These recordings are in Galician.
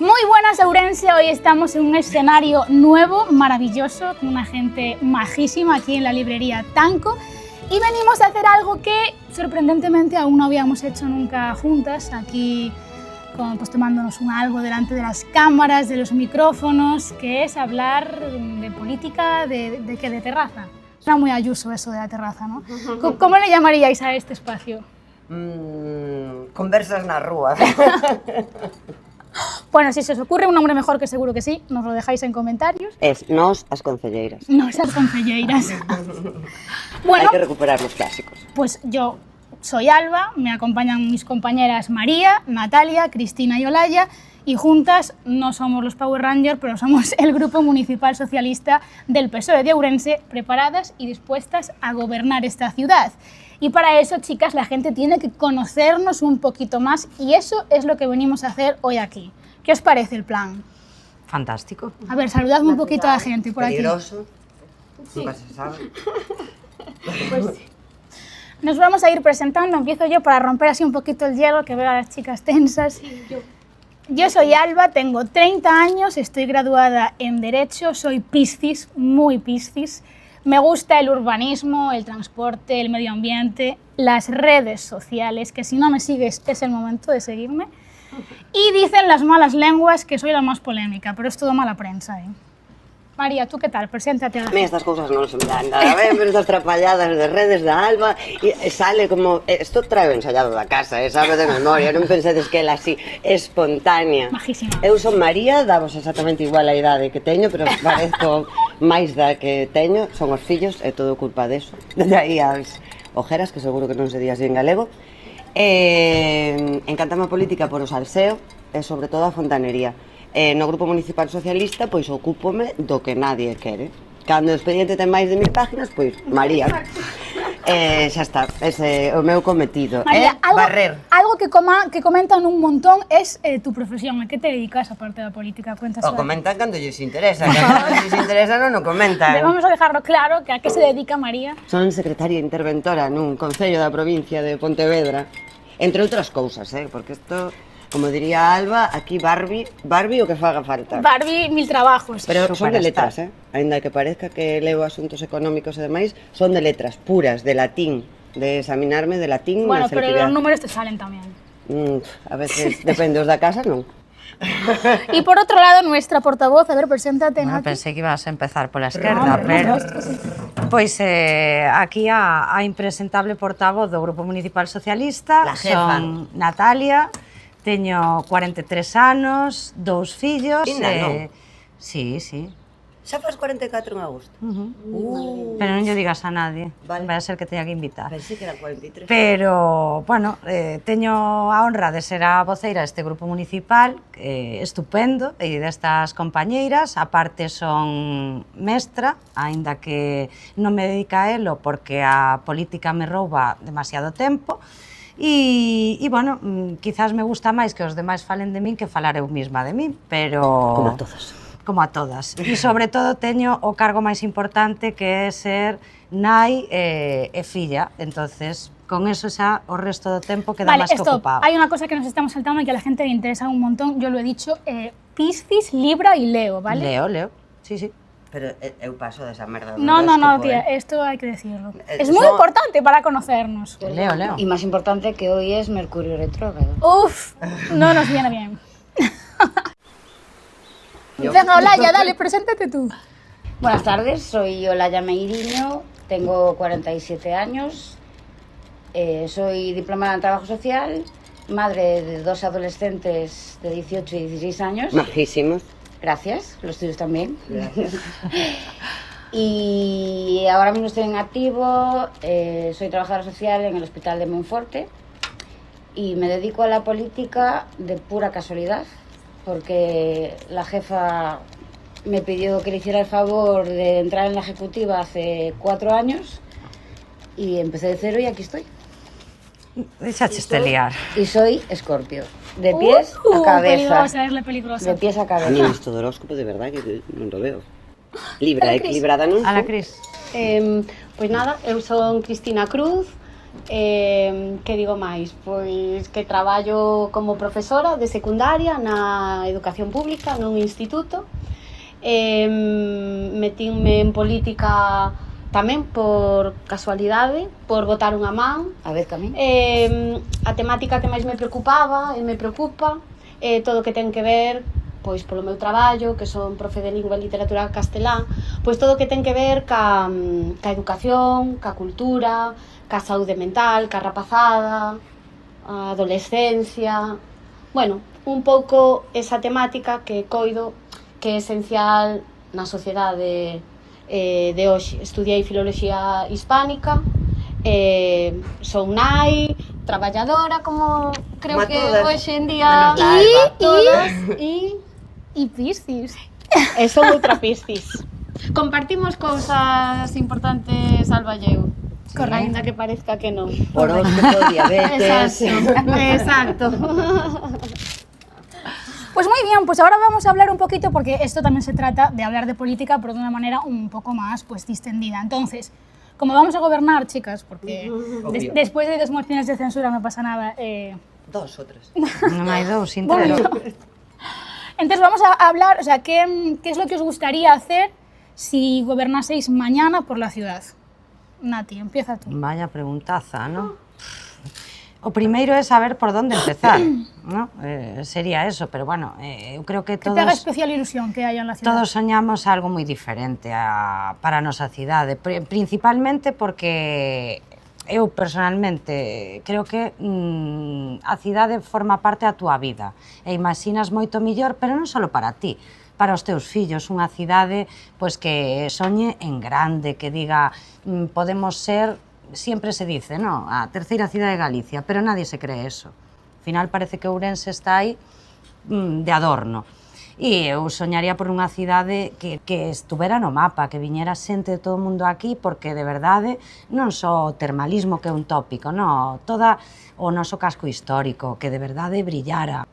Muy buenas, Ourense. Hoy estamos en un escenario nuevo, maravilloso, con una gente majísima aquí en la librería Tanco. Y venimos a hacer algo que, sorprendentemente, aún no habíamos hecho nunca juntas, aquí pues, tomándonos un algo delante de las cámaras, de los micrófonos, que es hablar de política, de terraza. Suena muy Ayuso eso de la terraza, ¿no? ¿Cómo le llamaríais a este espacio? Conversas na rúa. Bueno, si se os ocurre un nombre mejor, que seguro que sí, nos lo dejáis en comentarios. Es Nós as concelleiras. Nos as concelleiras. Bueno, hay que recuperar los clásicos. Pues yo soy Alba, me acompañan mis compañeras María, Natalia, Cristina y Olaya, y juntas no somos los Power Rangers, pero somos el Grupo Municipal Socialista del PSOE de Ourense, preparadas y dispuestas a gobernar esta ciudad. Y para eso, chicas, la gente tiene que conocernos un poquito más, y eso es lo que venimos a hacer hoy aquí. ¿Qué os parece el plan? Fantástico. A ver, saludadme un poquito a la gente por aquí. Peligroso. Sí. Nunca se sabe. Pues sí. Nos vamos a ir presentando. Empiezo yo para romper así un poquito el hielo, que veo a las chicas tensas. Sí, yo soy Alba, tengo 30 años, estoy graduada en Derecho, soy Piscis, muy Piscis. Me gusta el urbanismo, el transporte, el medio ambiente, las redes sociales, que si no me sigues es el momento de seguirme. Y dicen las malas lenguas que soy la más polémica, pero es todo mala prensa, ¿eh? María, ¿tú qué tal? Preséntate a la A mí estas cosas non se me dan nada ben, pero estas trapalladas de redes da Alba e sale como... Isto trae ensayado da casa, sabe de memoria, non pensedes que ela así espontánea. Majísima. Eu son María, davos exactamente igual a idade que teño, pero parezco máis da que teño, son os fillos, é todo culpa deso. Desde aí as ojeras, que seguro que non se di así en galego. Encantame a política por o salseo e sobre todo a fontanería. No Grupo Municipal Socialista, pois ocúpome do que nadie quere. Cando o expediente ten máis de 1000 páginas, pois María. Xa está, ese é o meu cometido. María, Barrer. Algo que comentan un montón es tu profesión. ¿A qué te dedicas aparte da política? Cuentas. O comentan cando lles interesa, cando lles interesa non o comentan. Vamos a dejarlo claro, que a qué se dedica María. Son secretaria interventora nun concello da provincia de Pontevedra, entre outras cousas, porque isto... Como diría Alba, aquí Barbie o que faga falta. Barbie, 1000 trabajos. Pero son de letras, Ainda que parezca que leo asuntos económicos e demais, son de letras puras, de latín, de examinarme de latín. Bueno, pero los números te salen tamén. A veces, depende, os da casa non. Y por otro lado, nuestra portavoz, a ver, preséntate, Bueno, Nati. pensei que ibas a empezar pola esquerda, pero... Pois aquí a impresentable portavoz do Grupo Municipal Socialista. La jefa. Son Natalia. Teño 43 anos, 2 fillos. Non? Sí, sí. Xa faz 44 en agosto. Pero non lle digas a nadie. Vale. Vai a ser que teña que invitar. Pensei que era 43. Pero, bueno, teño a honra de ser a voceira deste grupo municipal, estupendo, e destas compañeiras. Aparte son mestra, aínda que non me dedica a elo porque a política me rouba demasiado tempo. E, bueno, quizás me gusta máis que os demais falen de min que falar eu mesma de min, pero... Como a todas. Como a todas. E sobre todo teño o cargo máis importante, que é ser nai e filla. Entonces, con eso xa o resto do tempo queda máis que ocupado. Hay una cosa que nos estamos saltando y que a la gente le interesa un montón, yo lo he dicho, Piscis, Libra y Leo, ¿vale? Leo, sí, sí. Pero eu paso desa merda do No, horóscopo, tía, esto hay que decirlo. Es Eso- muy importante para conocernos. Leo. Y más importante que hoy es Mercurio retrógrado. Uf, no nos viene bien. Venga, Olaya, dale, preséntate tú. Buenas tardes, soy Olaya Meiriño, tengo 47 años, soy diplomada en Trabajo Social, madre de 2 adolescentes de 18 y 16 años. Majísimos. Gracias, los tuyos también. Gracias. Y ahora mismo estoy en activo, soy trabajadora social en el Hospital de Monforte y me dedico a la política de pura casualidad, porque la jefa me pidió que le hiciera el favor de entrar en la ejecutiva hace 4 años y empecé de cero y aquí estoy. Deixaste liar. Y soy Escorpio, de pies a cabeza. Peligrosa, es la peligrosa. De pies a A mí cabeza. isto do horóscopo de verdade que non lo veo. Libra, equilibrada non? A la Cris. Pois nada, eu son Cristina Cruz, Que digo máis? Pois que traballo como profesora de secundaria na educación pública nun instituto. Metinme en política tamén por casualidade, por botar unha man. A vez que a mí. A temática que máis me preocupaba e me preocupa todo o que ten que ver, pois polo meu traballo, que son profe de lingua e literatura castelán, pois todo o que ten que ver ca educación, ca cultura, ca saúde mental, ca rapazada, a adolescencia. Bueno, un pouco esa temática que coido que é esencial na sociedade de hoxe. Estudiei filoloxía hispánica, son nai, traballadora, como creo Como que todas. hoxe en día todas, e Piscis. E son outra Piscis. Compartimos cousas importantes, Alba e eu. Ainda que parezca que non. Horóscopo, diabetes... Exacto. Pues muy bien, pues ahora vamos a hablar un poquito, porque esto también se trata de hablar de política, pero de una manera un poco más pues distendida. Entonces, como vamos a gobernar, chicas, porque después de 2 mociones de censura no pasa nada. 2 o 3. Non hai dous, sin Bueno, tres. entonces vamos a hablar, o sea, ¿qué es lo que os gustaría hacer si gobernaseis mañana por la ciudad? Nati, empieza tú. Vaya preguntaza, ¿no? O primeiro é saber por dónde empezar, ¿no? Sería eso, pero bueno, eu creo que Que te haga todos... especial ilusión que haya en la ciudad. Todos soñamos algo moi diferente para a nosa cidade, principalmente porque eu personalmente creo que a cidade forma parte da túa vida e imaginas moito millor, pero non só para ti, para os teus fillos, unha cidade pois que soñe en grande, que diga podemos ser, sempre se dice, no, a terceira cidade de Galicia, pero nadie se cree eso. Al final parece que Ourense está aí de adorno. E eu soñaría por unha cidade que estuvera no mapa, que viñera xente de todo o mundo aquí, porque de verdade non só o termalismo que é un tópico, no, toda o noso casco histórico, que de verdade brillara,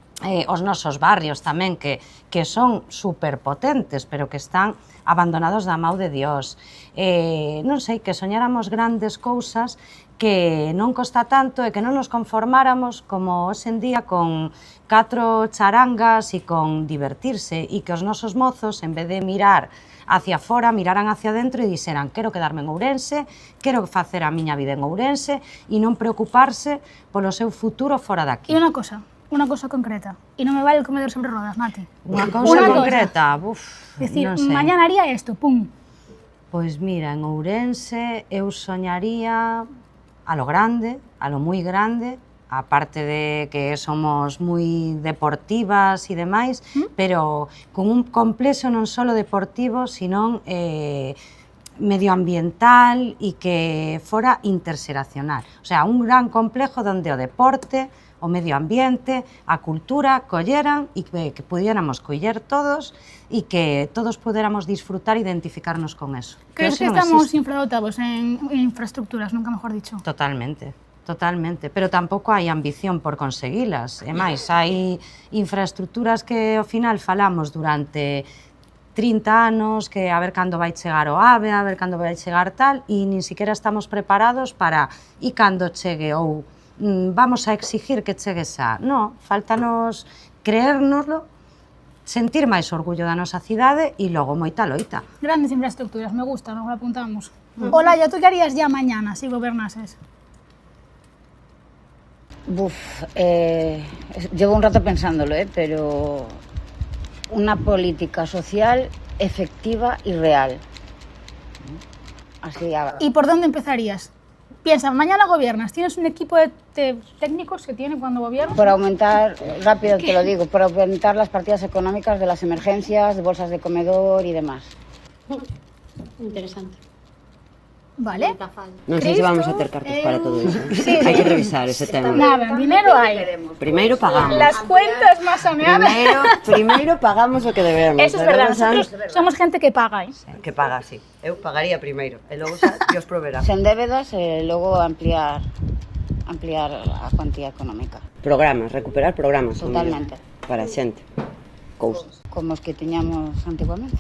os nosos barrios tamén, que son superpotentes, pero que están abandonados da mau de Dios. Non sei, que soñáramos grandes cousas que non costa tanto e que non nos conformáramos como hoxe en día con 4 charangas e con divertirse, e que os nosos mozos, en vez de mirar hacia fora, miraran hacia dentro e dixeran quero quedarme en Ourense, quero facer a miña vida en Ourense e non preocuparse polo seu futuro fora daqui. Y una cosa concreta. Y no me vale el comedor sobre rodas, Nati. Unha cousa concreta, Es decir, non sei. mañana haría esto, pum. Pois mira, en Ourense eu soñaría a lo grande, a lo moi grande, aparte de que somos moi deportivas e demais, pero con un complexo non só deportivo, sino medioambiental e que fora interxeracional. O sea, un gran complejo onde o deporte, o medio ambiente, a cultura colleran e que pudiéramos coller todos e que todos pudiéramos disfrutar e identificarnos con eso. ¿Crees que estamos infradotados en infraestructuras, nunca mejor dicho? Totalmente, totalmente, pero tampouco hai ambición por conseguilas. E máis, hai infraestructuras que ao final falamos durante 30 anos, que a ver cando vai chegar o AVE, a ver cando vai chegar tal, e nin siquiera estamos preparados para e cando chegue ou vamos a exigir que chegue xa. No, faltanos creérnoslo, sentir máis orgullo da nosa cidade e logo moita loita. Grandes infraestructuras, me gusta, nos lo apuntamos. Hola, ¿tú qué harías ya mañana si gobernases? Llevo un rato pensándolo, pero una política social efectiva y real. Así. ¿Y por dónde empezarías? Piensa, mañana gobiernas, ¿tienes un equipo de técnicos que tiene cuando gobiernas? Por aumentar, rápido te lo digo, por aumentar las partidas económicas de las emergencias, de bolsas de comedor y demás. Interesante. Vale. Non sei se vamos a ter cartos para todo iso. Sí, Hai que revisar ese tema. Nada, dinero hay. Primeiro pagamos. Las cuentas más saneadas. Primeiro pagamos o que debemos. Eso es verdad, nosotros somos gente que paga, ¿eh? Que paga, sí. Eu pagaría primeiro, e logo xa Dios proverá. Sen débedas, luego ampliar a cuantía económica. Programas, recuperar programas. Totalmente. Para a xente. Cousas. Como os que tiñamos antiguamente.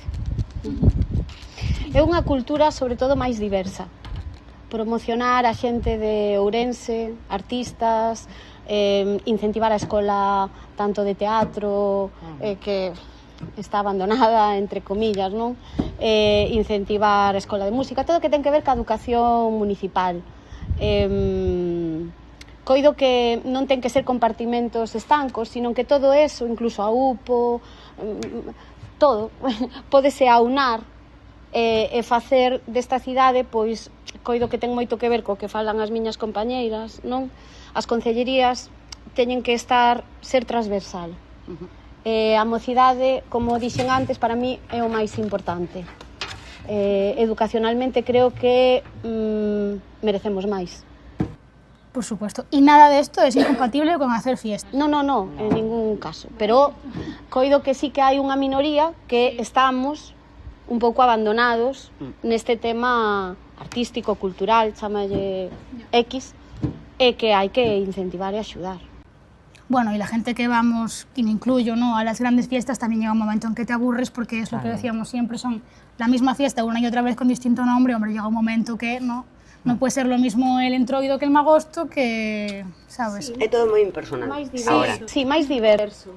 É unha cultura, sobre todo, máis diversa. promocionar a xente de Ourense, artistas, incentivar a escola tanto de teatro, que está abandonada, entre comillas, non? Incentivar a escola de música, todo o que ten que ver ca educación municipal. Coido que non ten que ser compartimentos estancos, sino que todo eso, incluso a UPO, todo, pódese aunar e facer desta cidade, pois, coido que ten moito que ver co que falan as miñas compañeiras, non? As concellerías teñen que ser transversal. A mocidade, como dixen antes, para mí é o máis importante. Educacionalmente creo que merecemos máis. Por supuesto. Y nada de esto es incompatible con hacer fiesta. No, en ningún caso. Pero coido que sí que hai unha minoría que estamos un pouco abandonados neste tema artístico, cultural, chamalle X, e que hai que incentivar e axudar. Bueno, y la gente que vamos, y me incluyo, ¿no?, a las grandes fiestas, también llega un momento en que te aburres porque es lo que decíamos siempre, son la misma fiesta una y otra vez con distinto nombre. Hombre, llega un momento que no puede ser lo mismo el entroido que el magosto, que, sabes? É todo moi impersonal. Máis Ahora, diverso. Sí, máis diverso.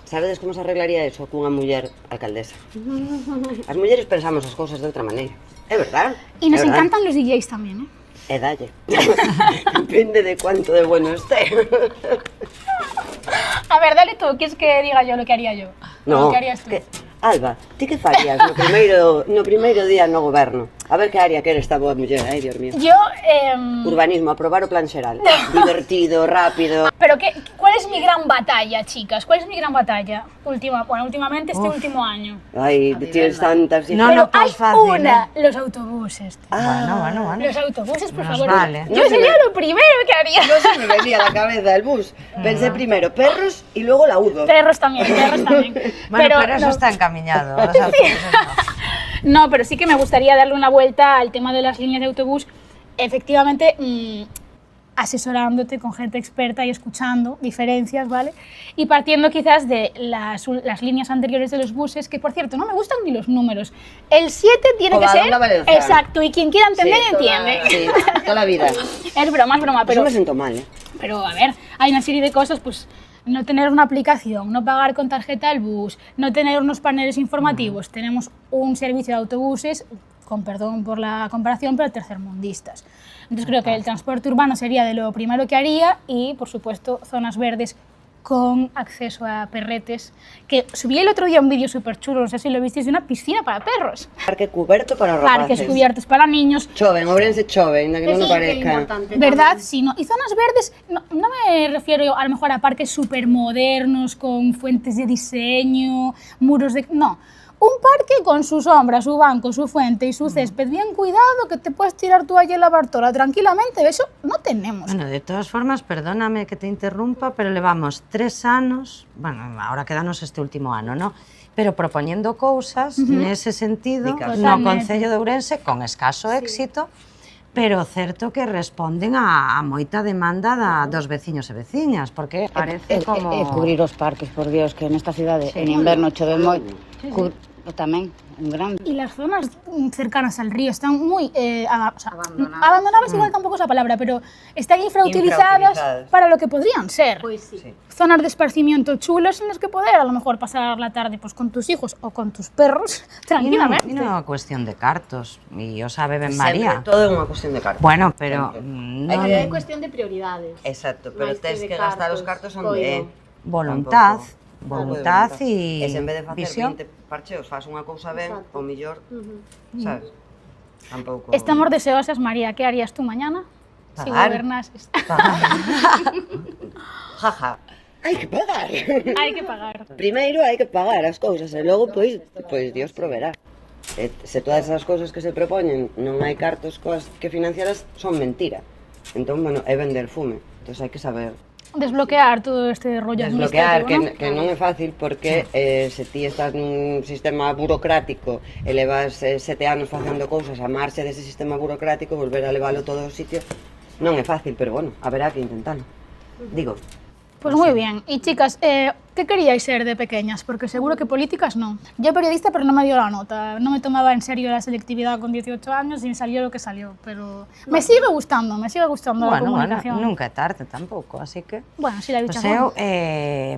sabedes como se arreglaría eso cunha muller alcaldesa? As mulleres pensamos as cousas de outra maneira. É verdad? Y nos é verdad. encantan los DJs también, ¿eh? E dalle. Depende de cuánto de bueno esté. A ver, dale tú, ¿quieres que diga yo lo que haría yo? No, ¿Lo que harías tú? Alba, ti que farías no primeiro día no goberno? A ver que área quere esta boa muller, ai, Dios mío. Yo, Urbanismo, aprobar o plan xeral. Divertido, rápido. pero ¿cuál es mi gran batalla, chicas? ¿Cuál es mi gran batalla? Últimamente, este último año. Ai, tienes tantas... No, Pero no hay es fácil, una, los autobuses. Tío. Bueno. Los autobuses, por Nos favor. vale. Yo sería lo primero que haría. No se me venía a la cabeza el bus. Pensé primero perros y luego laudo. Perros también. Bueno, pero eso no. está encaminado. O sea, No, pero sí que me gustaría darle una vuelta al tema de las líneas de autobús, efectivamente asesorándote con gente experta y escuchando diferencias, ¿vale? Y partiendo quizás de las líneas anteriores de los buses, que por cierto no me gustan ni los números. El 7 tiene que ser... Covadonga, Valenciana. Exacto, y quien quiera entender, entiende. Sí, toda la vida. Es broma, Pero pero... me siento mal, ¿eh? Pero, a ver, hay una serie de cosas, pues, no tener una aplicación, no pagar con tarjeta el bus, no tener unos paneles informativos. Tenemos un servicio de autobuses, con perdón por la comparación, pero tercermundistas. Entonces creo que el transporte urbano sería de lo primero que haría y, por supuesto, zonas verdes con acceso a perretes. Que subí el otro día un vídeo súper chulo, no sé si lo visteis, de una piscina para perros. Parque cubierto para rapaces. Parques cubiertos para niños. Chove, en Ourense chove, ainda que non me parezca. ¿Verdad? Sí, no. Y zonas verdes, no me refiero a lo mejor a parques súper modernos, con fuentes de diseño, muros de... No, un parque con su sombra, su banco, su fuente y su césped bien cuidado, que te puedes tirar tú allí en la bartola tranquilamente. Eso no tenemos. Bueno, de todas formas, perdóname que te interrumpa, pero levamos 3 anos, bueno, ahora quedanos este último ano, ¿no? Pero propoñendo cousas nese sentido no Concello de Ourense con escaso éxito, pero certo que responden a moita demanda dos veciños e veciñas, porque parece como... cubrir os parques, por Dios, que nesta cidade en inverno chove moito. Tamén, un grande. Y las zonas cercanas al río están muy... abandonadas igual tampoco es la palabra, pero están infrautilizadas para lo que podrían ser. Pues sí. Zonas de esparcimiento chulas en las que poder a lo mejor pasar la tarde pues, con tus hijos o con tus perros tranquilamente. E non é unha cuestión de cartos, e o sabe ben Sempre María. todo é unha cuestión de cartos. Bueno, pero É cuestión de prioridades. Exacto, pero Máis tens de que gastar os cartos, cartos onde é. voluntad, Tampouco. voluntad e E se en vez de facer visión. 20 parcheos faz unha cousa ben, o mellor, sabes? Tampouco. Estamos deseosas, María. ¿Qué harías tú mañana si Pagar. gobernases? Jaja. Hai que pagar. Hay que pagar. Primeiro hai que pagar as cousas e logo pois Dios proverá. E se todas as cousas que se propoñen non hai cartos coas que financiaras son mentira. Entón, bueno, é vender fume. Entón hai que saber Desbloquear todo este rollo desbloquear, administrativo, que non é fácil porque se ti estás nun sistema burocrático e levas 7 anos facendo cousas a marxe dese sistema burocrático, volver a leválo todo ao sitio non é fácil, pero bueno, haberá que intentalo. Digo, Pues muy bien. Y chicas, ¿qué queríais ser de pequeñas? Porque seguro que políticas no. Yo periodista, pero no me dio la nota. No me tomaba en serio la selectividad con 18 años y salió lo que salió. Pero me sigue gustando la comunicación. Nunca é tarde tampouco, así que... Bueno, si la Pois bicha eu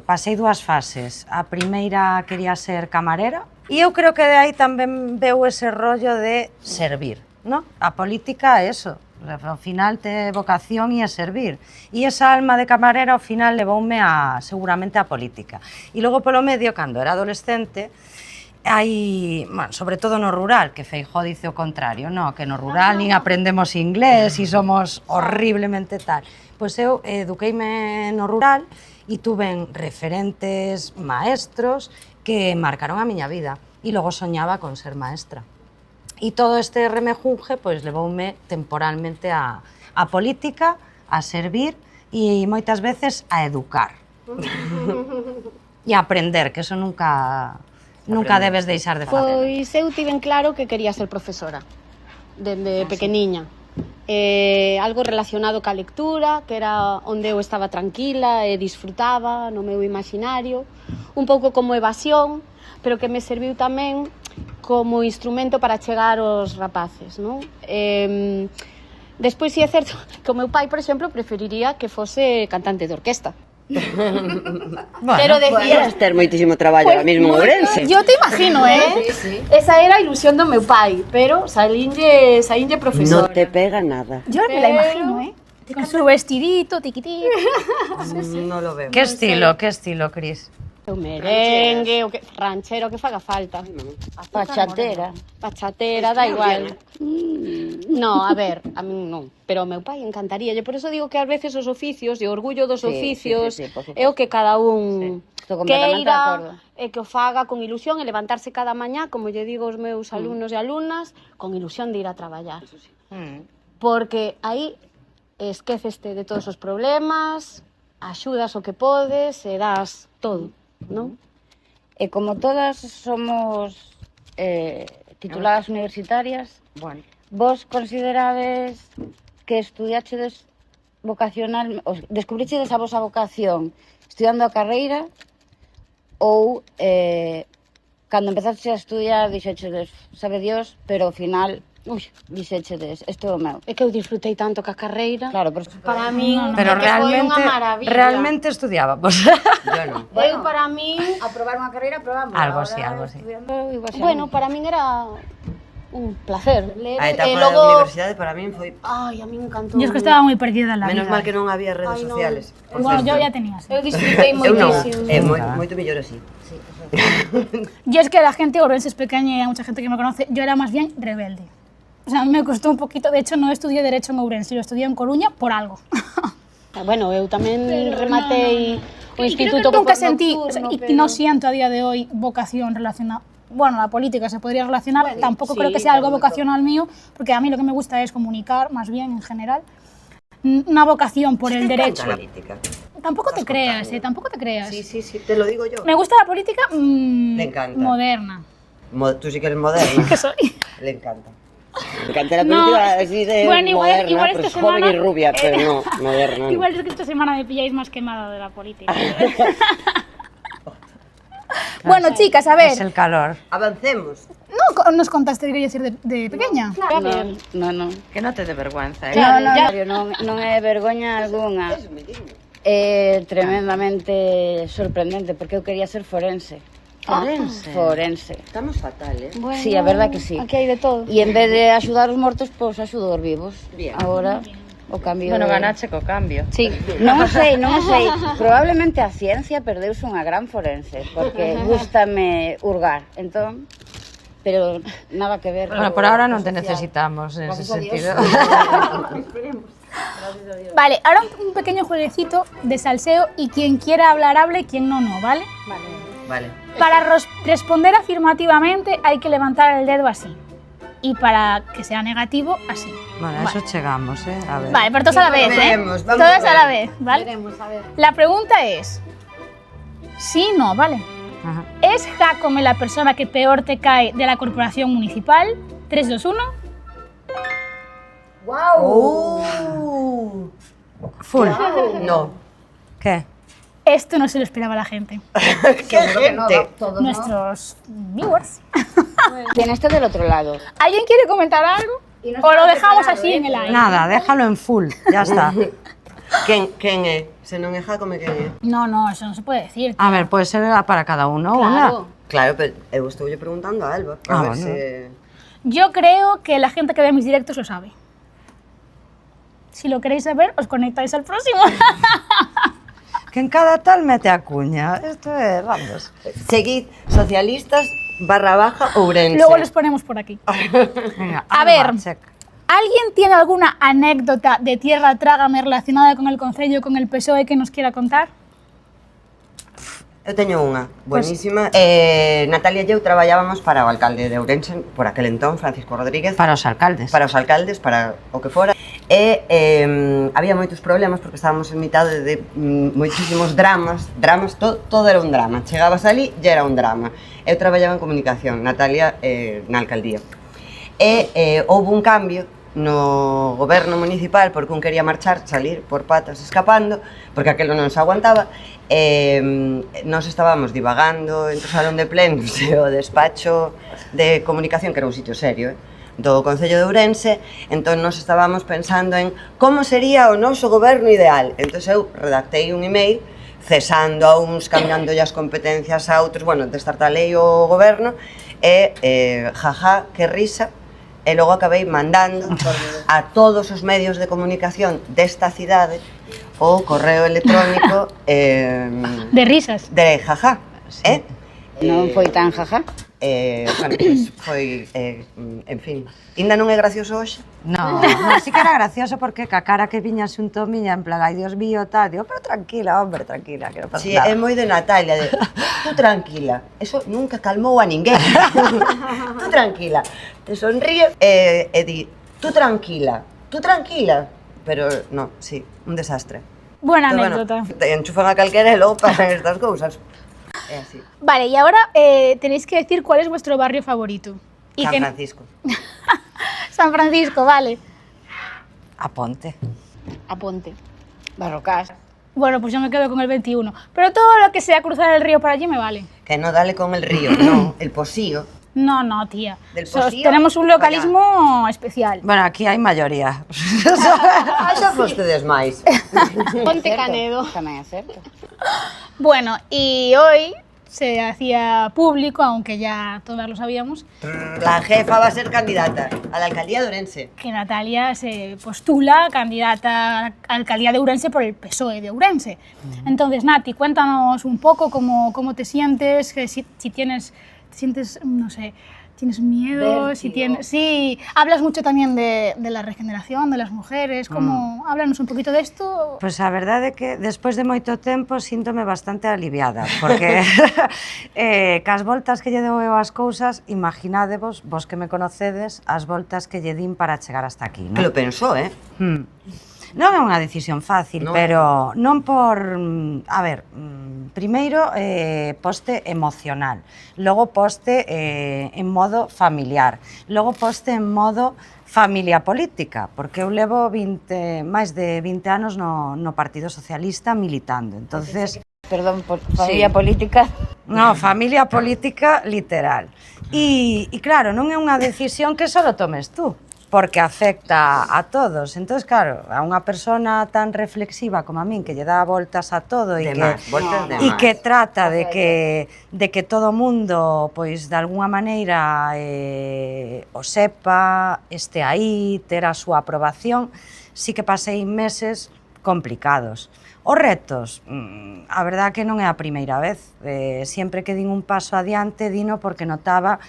pasei dúas fases. A primeira quería ser camarera e eu creo que de aí tamén veu ese rollo de servir, ¿no? A política é eso. Ao final te vocación e a servir. E esa alma de camarera ao final levoume seguramente a política. E logo polo medio, cando era adolescente, hai, bueno, sobre todo no rural, que Feijóo dice o contrario, no, que no rural nin aprendemos inglés e somos horriblemente tal. Pois eu eduqueime no rural e tuve referentes maestros que marcaron a miña vida e logo soñaba con ser maestra. E todo este remejunje pois levoume temporalmente a política, a servir e moitas veces a educar. E a aprender, que eso nunca debes deixar de facer. Pois eu tiven claro que quería ser profesora, dende pequeniña. Algo relacionado ca lectura, que era onde eu estaba tranquila e disfrutaba no meu imaginario, un pouco como evasión, pero que me serviu tamén como instrumento para chegar aos rapaces, non? Despois, si é certo que o meu pai, por exemplo, preferiría que fose cantante de orquesta. Pero decía... Puedes ter moitísimo traballo ahora mismo en Ourense. Yo te imagino, Sí. Esa era a ilusión do meu pai, pero saínlle profesora. No te pega nada. Yo me la imagino, con su vestidito, tiquití. No lo veo. Que estilo, Cris? O merengue, o que ranchero, que faga falta. Bachatera. Bachatera, da igual. No, a ver, a min non, pero ao meu pai encantaría. Por eso digo que ás veces os oficios e o orgullo dos oficios por suposto. é o que cada un Estou completamente de acordo. queira e que o faga con ilusión e levantarse cada mañá, como lle digo aos meus alumnos e alumnas, con ilusión de ir a traballar. Porque aí esqueceste de todos os problemas, axudas o que podes e das todo, non? E como todas somos tituladas universitarias, Bueno, vos considerades que estudiachedes vocacional, descubrichedes a vosa vocación estudiando a carreira ou cando empezaste a estudiar dixechedes, sabe Dios, pero ao final dixechedes, isto é o meu. É que eu disfrutei tanto ca carreira. Claro, pero Para min, pero é que foi unha maravilla. realmente estudiábamos. Yo no. Eu para min, aprobar unha carreira, aprobamos. Algo así, algo así. bueno, para min era un placer ler. A etapa E da logo, universidade para min foi... ai, a mí me encantou. Yo es que estaba muy perdida en la Menos vida. mal que non había redes Ay, no. sociales. por Bueno, certo. yo ya tenía. Sí. Eu disfrutei Eu non, moitísimo. moito mellor así. Yo es que la gente, Ourense es pequeña y hay mucha gente que me conoce, yo era más bien rebelde. O sea, me costó un poquito, de hecho no estudié Derecho en Ourense, lo estudié en Coruña por algo. Bueno, eu tamén rematei o Y creo instituto que nunca nocturno, sentí, y pero... no siento a día de hoy vocación relacionada. Bueno, la política se podría relacionar, Bueno, tampoco sí, creo que sea algo pero- vocacional mío, porque a mí lo que me gusta es comunicar, más bien en general. Una vocación por el derecho. La política. Tampoco te creas, tampoco te creas. Sí, te lo digo yo. Me gusta la política Le encanta. moderna. Tú sí que eres moderna. Que soy. Le encanta. Le encanta la No, política así de bueno, igual moderna, esta pues joven semana- y rubia, pero no, moderna. no. Igual es que esta semana me pilláis más quemada de la política. Bueno, chicas, a ver, Es el calor. Avancemos. ¿no nos contaste que querías decir de pequeña? Non. Que no te dé vergüenza, Non é vergoña algunha. É tremendamente sorprendente, porque eu quería ser forense. Forense. Estamos fatal, ¿eh? Bueno, Sí, a verdad que sí. Aquí hai de todo. E en vez de axudar os mortos, pois axudo os vivos. Bien. Agora o cambio Bueno, de... ganache co cambio. Sí, non o sei. Probablemente a ciencia perdeuse unha gran forense, porque gústame hurgar. Entón, pero nada que ver. Bueno, por ahora non te necesitamos en ese sentido. Vale, ahora un pequeño jueguecito de salseo y quien quiera hablar hable y quien no, ¿vale? Vale. Para responder afirmativamente hay que levantar el dedo así. Y para que sea negativo, así. Bueno, a eso chegamos, a ver. Vale, pero todos a la vez, Veremos, vamos Todos a a la ver. vez, ¿vale? Veremos, a ver. La pregunta es, sí, no, ¿vale? Ajá. ¿Es Jacome la persona que peor te cae de la corporación municipal? 3, 2, 1. Full. No. ¿Qué? Esto no se lo esperaba la gente. ¡Qué gente! Todos, Nuestros viewers. Tienes esto del otro lado. ¿Alguien quiere comentar algo? Y no ¿O lo estaba dejamos preparado, así en el aire? Nada, déjalo en full, ya está. Quen é? Se non é Jacome, quen é? No, eso no se puede decir. A ver, puede ser para cada uno, Claro. Claro, pero eu estou preguntando a Alba, a ver bueno. se... Yo creo que la gente que ve mis directos lo sabe. Si lo queréis saber, os conectáis al próximo. Que en cada tal mete a cuña. Esto es, vamos. Seguid socialistas_Ourense. Luego les ponemos por aquí. Venga, A Alba, ver. check. ¿Alguien tiene alguna anécdota de Tierra Trágame relacionada con el Concello, con el PSOE que nos quiera contar? Eu teño unha, buenísima. Natalia e eu traballábamos para o alcalde de Ourense, por aquel entón, Francisco Rodríguez. Para os alcaldes. Para os alcaldes, para o que fora. E había moitos problemas porque estábamos en mitad de moitísimos dramas, todo era un drama. Chegabas ali e era un drama. Eu traballaba en comunicación, Natalia na alcaldía. E houve un cambio no goberno municipal porque un quería marchar, salir por patas escapando, porque aquelo non se aguantaba. Nós estábamos divagando entre o salón de plenos e o despacho de comunicación, que era un sitio serio, do Concello de Ourense. Entón nós estábamos pensando en como sería o noso goberno ideal. Entón eu redactei un email cesando a uns, cambiando as competencias a outros, bueno, destartalei o goberno e jaja, que risa. E logo acabei mandando a todos os medios de comunicación desta cidade o correo electrónico De risas. de jaja, Non foi tan jaja. Bueno, pues foi, en fin, ainda non é gracioso hoxe? No, sí que era gracioso porque ca cara que viña xunto miña, en plan, ai Dios mío, tal, digo, pero tranquila, hombre, tranquila, que non pasa Sí, nada. é moi de Natalia, de tú tranquila, eso nunca calmou a ninguén. Tú tranquila, te sonríe e di, tú tranquila, pero no, sí, un desastre. Buena Pero anécdota. Bueno, te enchufan a calquera e logo pasan estas cousas. É así. Vale, y ahora tenéis que decir cuál es vuestro barrio favorito. Y San que- Francisco. San Francisco, vale. A Ponte. Aponte. Barrocás. Bueno, pues yo me quedo con el 21. Pero todo lo que sea cruzar el río para allí me vale. Que no dale con el río, no, el posío. No, tía. Del So, Posío, tenemos un localismo especial. Bueno, aquí hai maioría. Xa fostedes máis. Ponte Canedo. Tamén é certo. Bueno, y hoy se hacía público, aunque ya todas lo sabíamos, La jefa va a ser candidata a la alcaldía de Ourense. que Natalia se postula candidata a la alcaldía de Ourense por el PSOE de Ourense. Entonces, Nati, cuéntanos un poco cómo te sientes, que si tienes, te sientes, no sé, tienes miedo, si tienes... Sí, hablas mucho también de la regeneración de las mujeres, háblanos un poquito de esto. Pois a verdade é que despois de moito tempo síntome bastante aliviada, porque cas voltas que lle dou eu as cousas, imaginádevos, vos que me conocedes, as voltas que lle din para chegar hasta aquí, Que non? lo pensó, Non é unha decisión fácil, No. pero non por... A ver, primeiro poste emocional, logo poste en modo familiar, logo poste en modo familia política, porque eu levo máis de 20 anos no Partido Socialista militando, entonces... Perdón, por familia política. No, familia política literal. E claro, non é unha decisión que só tomes tú, porque afecta a todos. Entón, claro, a unha persona tan reflexiva como a min, que lle dá voltas a todo e De que, más, voltas de e más. que trata de que todo o mundo, pois, de alguna maneira o sepa, este aí, ter a súa aprobación, sí que pasei meses complicados. Os retos, a verdad que non é a primeira vez, sempre que din un paso adiante, dino porque notaba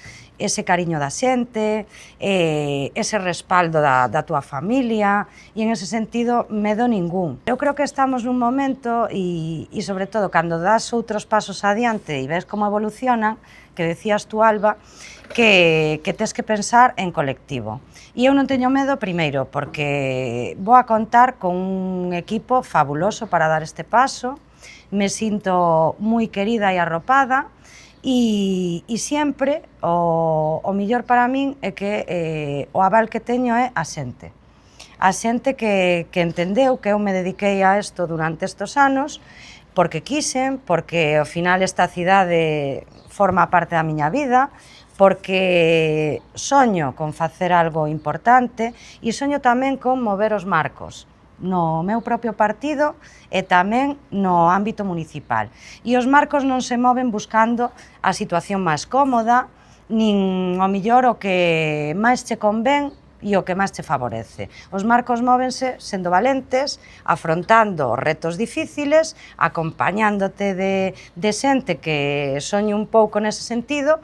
ese cariño da xente, ese respaldo da túa familia, e en ese sentido, medo ningún. Eu creo que estamos nun momento, e sobre todo, cando das outros pasos adiante e ves como evolucionan, que decías tú, Alba, que tes que pensar en colectivo. E eu non teño medo, primeiro, porque vou a contar con un equipo fabuloso para dar este paso, me sinto moi querida e arropada, e sempre o millor para min é que o aval que teño é a xente. A xente que entendeu que eu me dediquei a isto durante estes anos, porque quixen, porque ao final esta cidade forma parte da miña vida, porque soño con facer algo importante e soño tamén con mover os marcos no meu propio partido e tamén no ámbito municipal. E os marcos non se moven buscando a situación máis cómoda, nin o millor o que máis che convén e o que máis te favorece. Os marcos móvense sendo valentes, afrontando retos difíciles, acompañándote de xente que soñe un pouco nese sentido,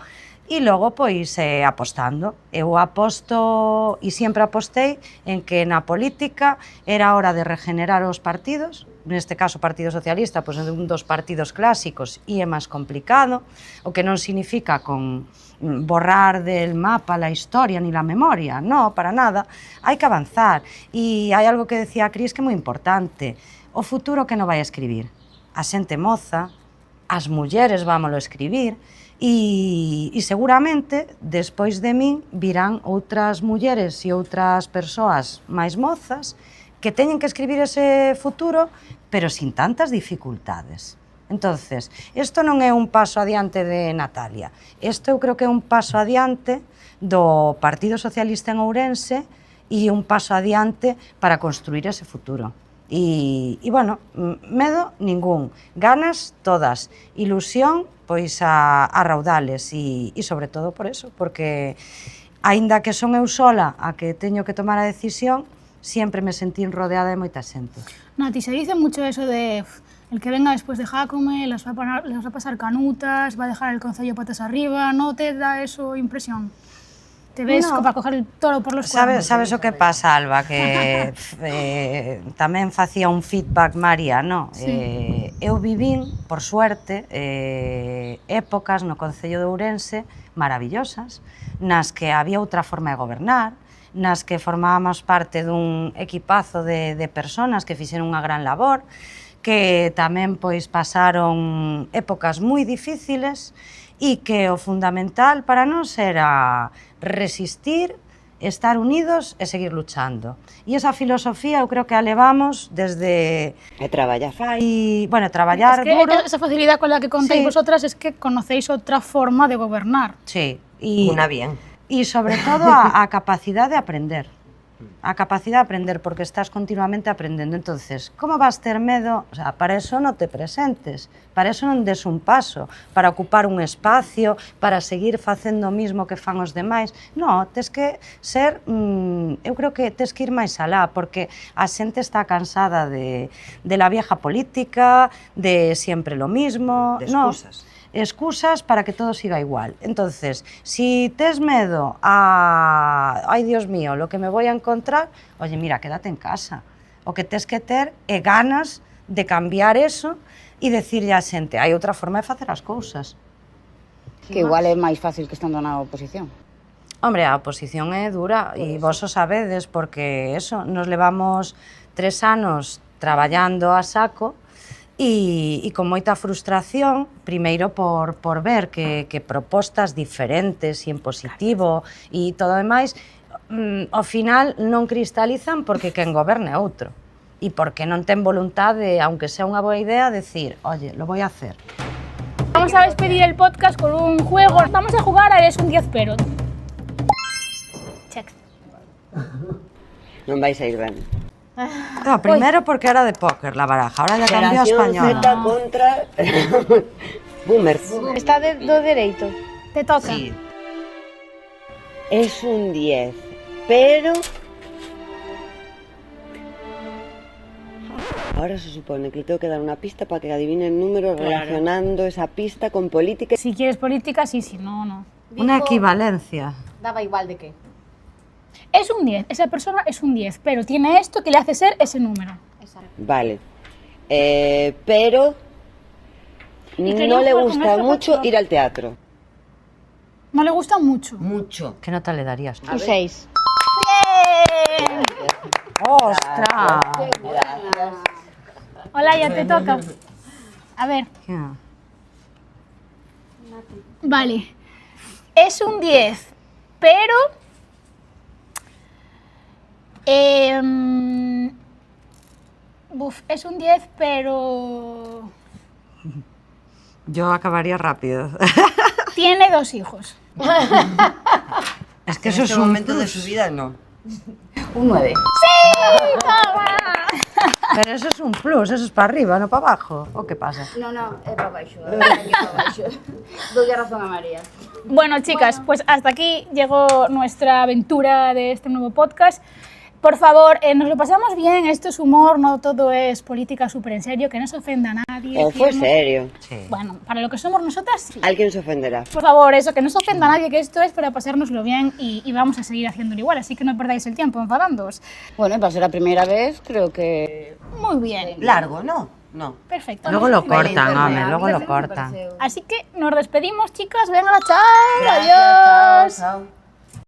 e logo, pois, apostando. Eu aposto, e sempre apostei, en que na política era hora de regenerar os partidos, neste caso o Partido Socialista, pois é un dos partidos clásicos e é máis complicado, o que non significa con borrar del mapa la historia ni la memoria, no, para nada, hai que avanzar. E hai algo que decía Cris que é moi importante, o futuro que non vai a escribir, a xente moza, as mulleres vámolo escribir, e seguramente, despois de min, virán outras mulleres e outras persoas máis mozas que teñen que escribir ese futuro, pero sin tantas dificultades. Entonces, isto non é un paso adiante de Natalia, isto eu creo que é un paso adiante do Partido Socialista en Ourense e un paso adiante para construir ese futuro. E bueno, medo ningún, ganas todas, ilusión pois a raudales e sobre todo por eso, porque aínda que son eu sola a que teño que tomar a decisión, sempre me sentín rodeada de moita xente. Nati, se dice mucho eso de el que venga después de Jácome, les va a pasar canutas, va a dejar el concello patas arriba, ¿no te da eso impresión? Te ves para coger el toro por los cuernos. Sabes o que pasa, Alba? Que tamén facía un feedback María, no? Sí. Eu vivín, por suerte, épocas no Concello de Ourense maravillosas, nas que había outra forma de gobernar, nas que formábamos parte dun equipazo de personas que fixeron unha gran labor, que tamén pois pasaron épocas moi difíciles e que o fundamental para nós era resistir, estar unidos e seguir luchando. E esa filosofía eu creo que a levamos desde... E traballar. Bueno, traballar duro... Esa facilidad con la que contáis Sí. vosotras es que conocéis otra forma de gobernar. Sí. Una bien. E sobre todo a capacidade de aprender. A capacidade de aprender, porque estás continuamente aprendendo. Entonces, como vas ter medo? O sea, para eso non te presentes, para eso non des un paso, para ocupar un espacio, para seguir facendo o mismo que fan os demais. Non, tes que ser, eu creo que tes que ir máis alá, porque a xente está cansada de la vieja política, de siempre lo mismo. De excusas. Excusas para que todo siga igual. Entonces, si tes medo a... Ay, Dios mío, lo que me voy a encontrar, oye, mira, quédate en casa. O que tes que ter é ganas de cambiar eso e decirlle a xente, hai outra forma de facer as cousas. Que igual é máis fácil que estando na oposición. Hombre, a oposición é dura e vos o sabedes porque eso, nos levamos 3 anos traballando a saco e con moita frustración, primeiro por ver que propostas diferentes e en positivo e todo demais, ao final non cristalizan porque quen goberne é outro e porque non ten voluntade, aunque sea unha boa idea, decir, oye, lo voy a hacer. Vamos a despedir el podcast con un juego. Vamos a jugar a Eres un 10 pero. Check. Non vais a ir ben. No, primero porque era de póker la baraja, ahora ya cambió a español. Z contra Boomers. Está do dereito. Te toca. Sí. Es un 10, pero... Ahora se supone que le tengo que dar una pista para que adivine el número relacionando esa pista con política. Si quieres política, sí, si no, no. Una equivalencia. Daba igual de qué. Es un 10, esa persona es un 10, pero tiene esto que le hace ser ese número. Vale. Pero Y que no yo le juego con gusta esto mucho porque- ir al teatro. No le gusta mucho. Mucho. ¿Qué nota le darías? Un 6. ¡Bien! ¡Ostras! Hola, ya te toca. A ver, Ya. vale. Es un 10, pero... es un 10, pero... Yo acabaría rápido. Tiene 2 hijos. Es que En eso este es un momento de plus. su vida, no. Un 9. Pero eso es un plus, eso es para arriba, no para abajo. ¿O qué pasa? No, é para baixo. É para baixo. Doy razón a María. Bueno, chicas, pues hasta aquí llegó nuestra aventura de este nuevo podcast. Por favor, nos lo pasamos bien, esto es humor, no todo es política súper en serio, que no se ofenda a nadie. O fue queremos- serio. Sí. Bueno, para lo que somos nosotras, sí. Alguien se ofenderá. Por favor, eso, que no se ofenda a nadie, que esto es para pasárnoslo bien y vamos a seguir haciéndolo igual, así que no perdáis el tiempo enfadándoos. Bueno, para ser a primeira vez, creo que... Muy bien, Largo, ¿no? No. perfecto. Luego lo cortan, Internet. hombre, luego lo Me cortan. pareceu. Así que nos despedimos, chicas, venga, chao, adiós. Chao.